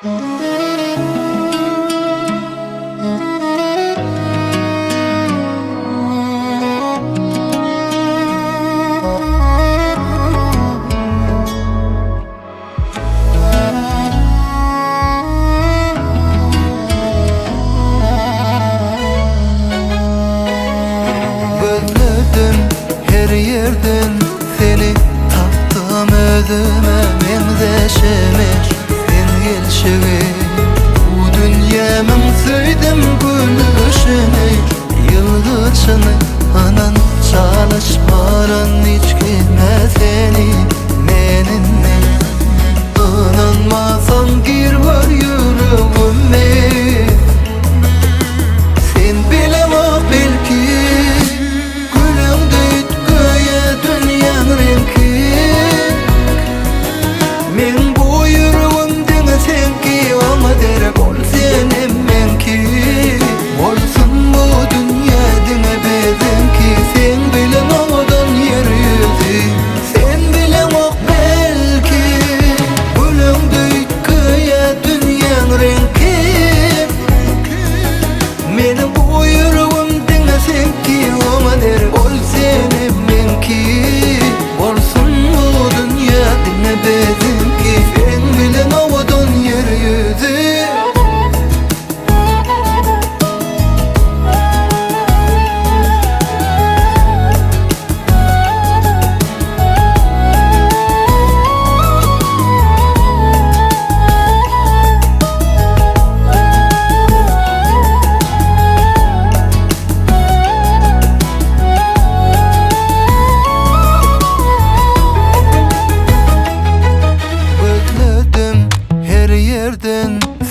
Her yerden seni taptım özüme mengzeşemer sen gelşege bu dünyamın söydim gülüşüne yıldızını anan çalışmaran hiç kime seni meninle inanmasan gir var yüreğime sen bilemem belki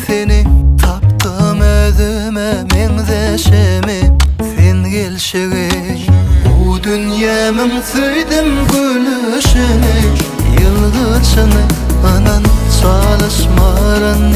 seni taptım özüme mengzeşeme sen gelşege bu dünyamın söydim gülüşüne yıldızını anan çalışmaran